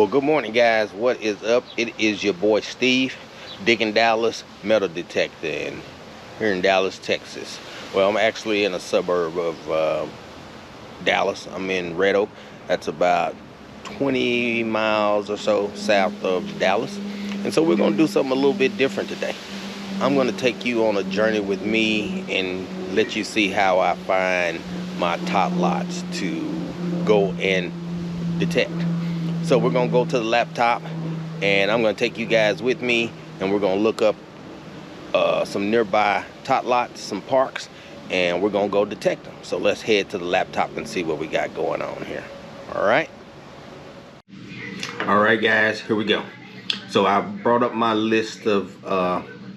Well, good morning, guys. What is up? It is your boy Steve, digging Dallas metal detector, and here in Dallas, Texas. Well, I'm actually in a suburb of Dallas. I'm in Red Oak. That's about 20 miles or so south of Dallas. And so we're going to do something a little bit different today. I'm going to take you on a journey with me and let you see how I find my top lots to go and detect. So we're going to go to the laptop, and I'm going to take you guys with me, and we're going to look up some nearby tot lots, some parks, and we're going to go detect them. So let's head to the laptop and see what we got going on here. All right, guys, here we go. So I brought up my list of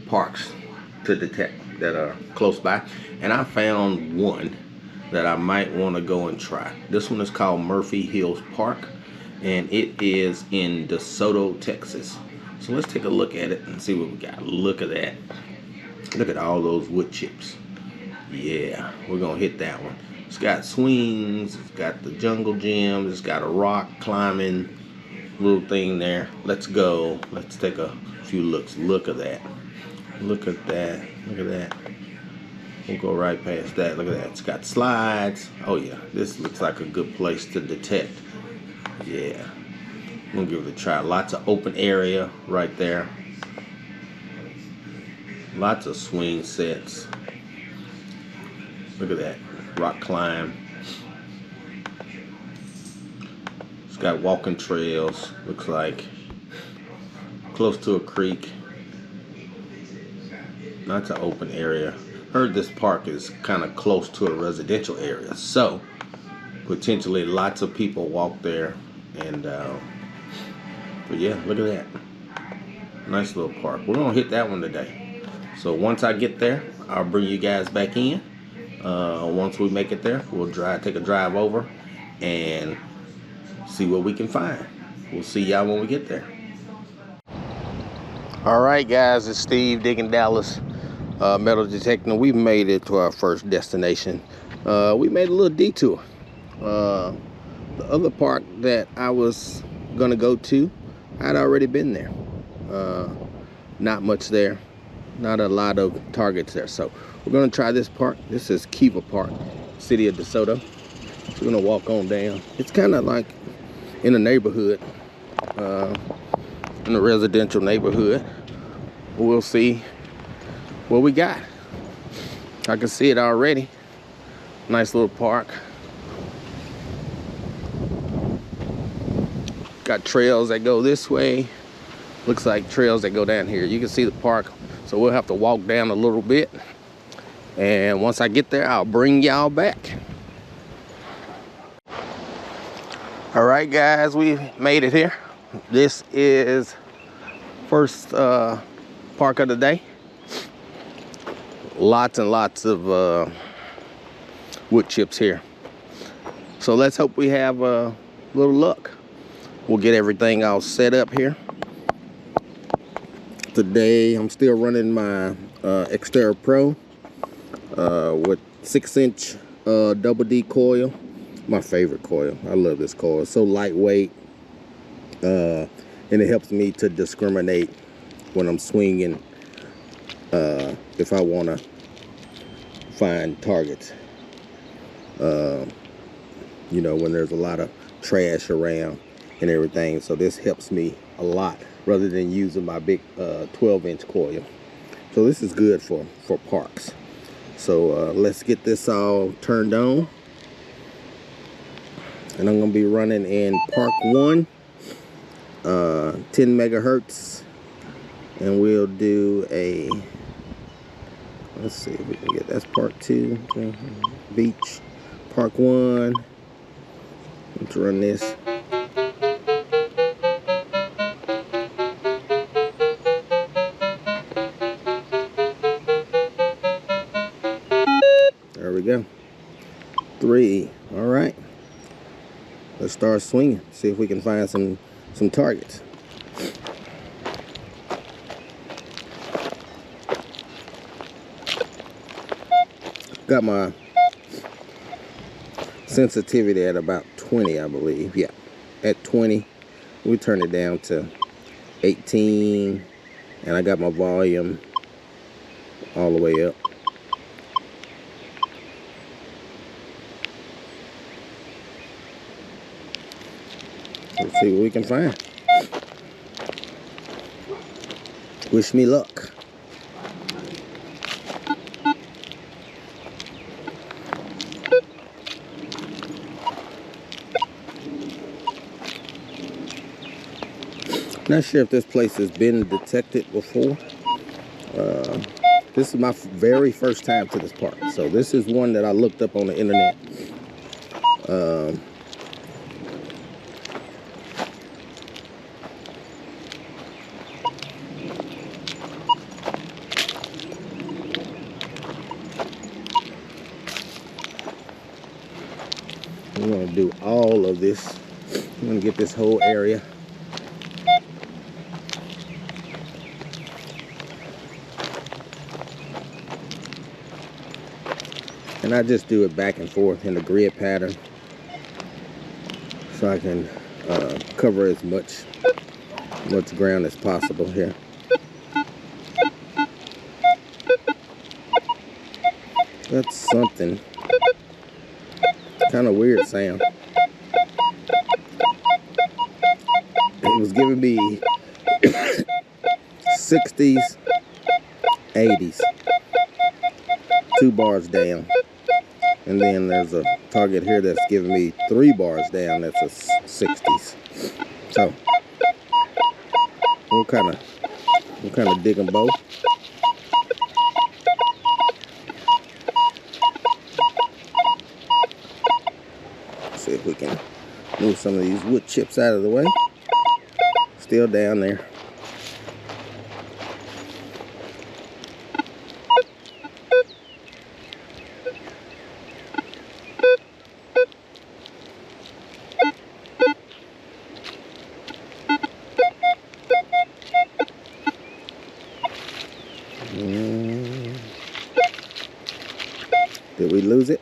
parks to detect that are close by, and I found one that I might want to go and try. This one is called Murphy Hills Park, and it is in Desoto, Texas. So let's take a look at it and see what we got. Look at that. Look at all those wood chips. Yeah, we're gonna hit that one. It's got swings, it's got the jungle gyms, it's got a rock climbing little thing there. Let's go. Let's take a few looks. Look at that. Look at that. Look at that. We'll go right past that. Look at that. It's got slides. Oh yeah, this looks like a good place to detect. Yeah, I'm gonna give it a try. Lots of open area right there. Lots of swing sets. Look at that. Rock climb. It's got walking trails. Looks like close to a creek. Lots of open area. Heard this park is kind of close to a residential area, so potentially lots of people walk there. And but yeah, look at that. Nice little park. We're gonna hit that one today. So once I get there, I'll bring you guys back in. Once we make it there, we'll take a drive over and see what we can find. We'll see y'all when we get there. All right, guys, it's Steve digging Dallas metal detecting. We've made it to our first destination. We made a little detour. The other park that I was gonna go to, I'd already been there. Not much there, not a lot of targets there. So we're gonna try this park. This is Kiva Park, city of DeSoto. So we're gonna walk on down. It's kind of like in a neighborhood, in a residential neighborhood. We'll see what we got. I can see it already. Nice little park. Got trails that go this way. Looks like trails that go down here. You can see the park, so we'll have to walk down a little bit. And once I get there, I'll bring y'all back. All right, guys, we made it here. This is first park of the day. Lots and lots of wood chips here. So let's hope we have a little luck. We'll get everything all set up here. Today, I'm still running my Xterra Pro with 6-inch double D coil. My favorite coil. I love this coil. It's so lightweight, and it helps me to discriminate when I'm swinging if I want to find targets. You know, when there's a lot of trash around and everything. So this helps me a lot rather than using my big 12-inch coil. So this is good for parks. So let's get this all turned on. And I'm gonna be running in Park 1, 10 megahertz. And we'll do a, let's see if we can get, that's Park 2, Beach, Park 1. Let's run this. There we go. 3. All right. Let's start swinging. See if we can find some targets. Got my sensitivity at about 20, I believe. Yeah, at 20. We turn it down to 18, and I got my volume all the way up. Let's see what we can find. Wish me luck. Not sure if this place has been detected before. This is my very first time to this park. So this is one that I looked up on the internet. We're going to do all of this. I'm going to get this whole area. And I just do it back and forth in the grid pattern so I can cover as much ground as possible here. That's something. Kind of weird sound. It was giving me 60s, 80s, 2 bars down. And then there's a target here that's giving me 3 bars down. That's a 60s. So we'll kind of dig them both. See if we can move some of these wood chips out of the way. Still down there. Did we lose it?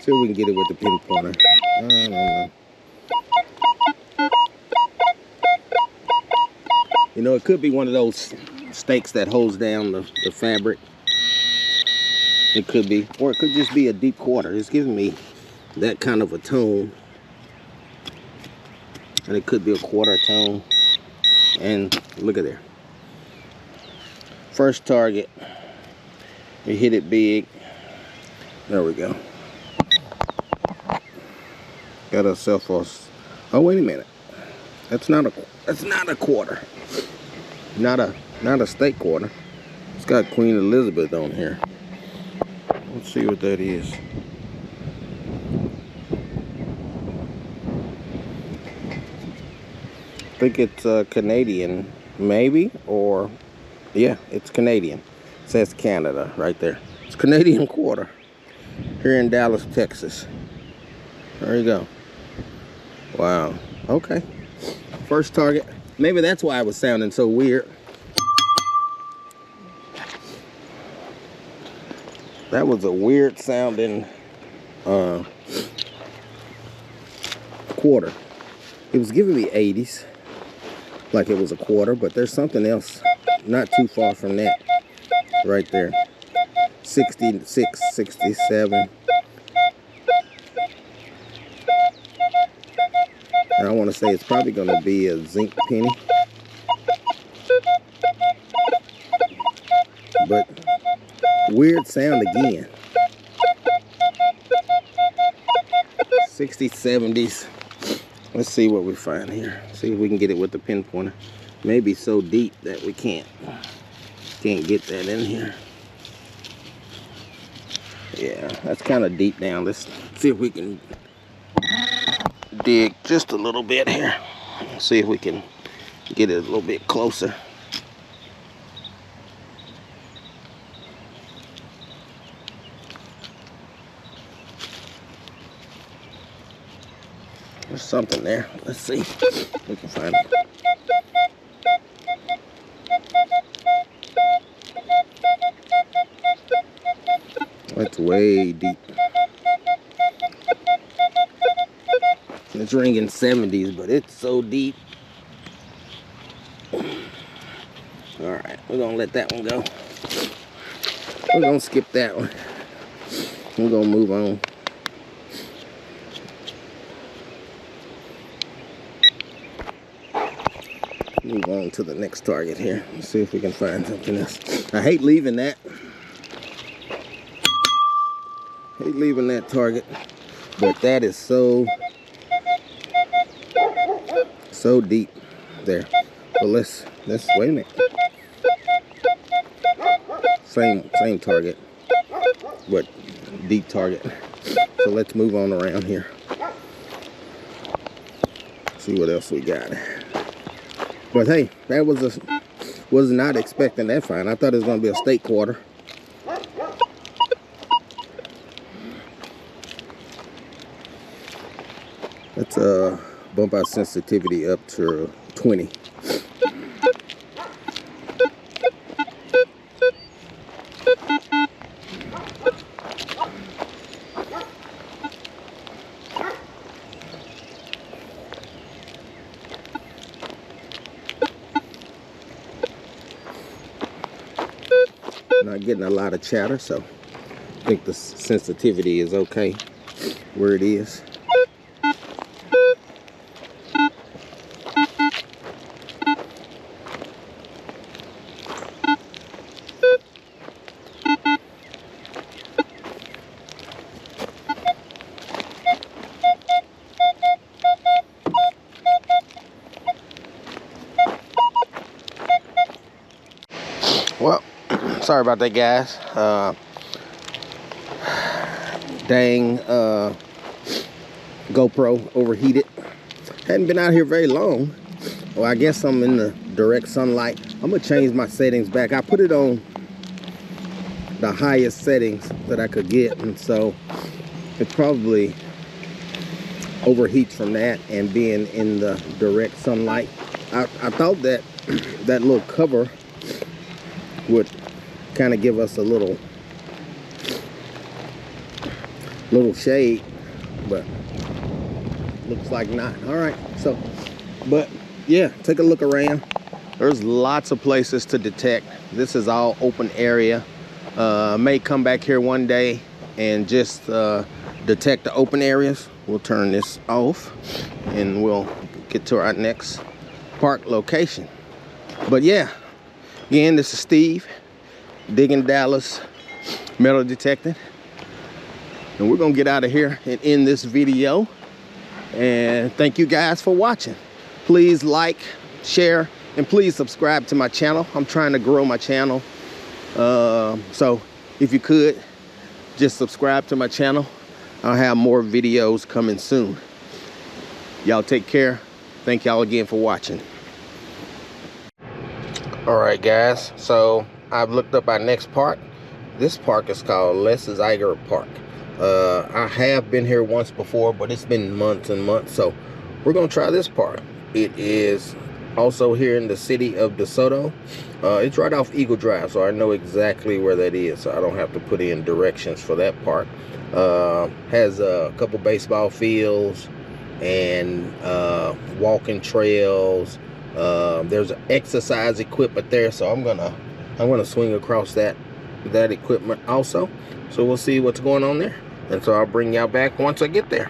See if we can get it with the pin pointer. I don't know. You know, it could be one of those stakes that holds down the fabric. It could be. Or it could just be a deep quarter. It's giving me that kind of a tone. And it could be a quarter tone. And look at there. First target. We hit it big. There we go. Got ourselves a. Oh, wait a minute. That's not a quarter. Not a stake quarter. It's got Queen Elizabeth on here. Let's see what that is. I think it's Canadian, maybe, or yeah, it's Canadian. It says Canada right there. It's Canadian quarter here in Dallas, Texas. There you go. Wow. Okay. First target. Maybe that's why it was sounding so weird. That was a weird sounding quarter. It was giving me 80s, like it was a quarter, but there's something else not too far from that right there. 66, 67. And I want to say it's probably going to be a zinc penny. But weird sound again. 60s, 70s. Let's see what we find here. See if we can get it with the pin pointer. Maybe so deep that we can't get that in here. Yeah, that's kind of deep down. Let's see if we can dig just a little bit here. See if we can get it a little bit closer. Let's something there. Let's see if we can find it. It's way deep. It's ringing 70s, but it's so deep. Alright, we're gonna let that one go. We're gonna skip that one. We're gonna move on. Move on to the next target here. Let's see if we can find something else. I hate leaving that. Hate leaving that target. But that is so deep there. But let's wait a minute. Same target, but deep target. So let's move on around here. See what else we got. But hey, that was not expecting that find. I thought it was gonna be a steak quarter. Let's bump our sensitivity up to 20. Not getting a lot of chatter, so I think the sensitivity is okay where it is. Well, sorry about that, guys. Dang, GoPro overheated. Hadn't been out here very long. Well, I guess I'm in the direct sunlight. I'm gonna change my settings back. I put it on the highest settings that I could get, and so it probably overheats from that and being in the direct sunlight. I thought that that little cover would kind of give us a little shade, but looks like not. All right, so but yeah, take a look around. There's lots of places to detect. This is all open area. May come back here one day and just detect the open areas. We'll turn this off and we'll get to our next park location. But yeah, again, this is Steve, digging Dallas, metal detecting, and we're gonna get out of here and end this video. And thank you guys for watching. Please like, share, and please subscribe to my channel. I'm trying to grow my channel, so if you could just subscribe to my channel. I'll have more videos coming soon. Y'all take care. Thank y'all again for watching. All right, guys, so I've looked up our next park. This park is called Les Zeiger Park. I have been here once before, but it's been months and months, so we're gonna try this park. It is also here in the city of Desoto. It's right off Eagle Drive, so I know exactly where that is, so I don't have to put in directions for that park. Has a couple baseball fields and walking trails. There's exercise equipment there, so I'm gonna swing across that equipment also. So we'll see what's going on there, and so I'll bring y'all back once I get there.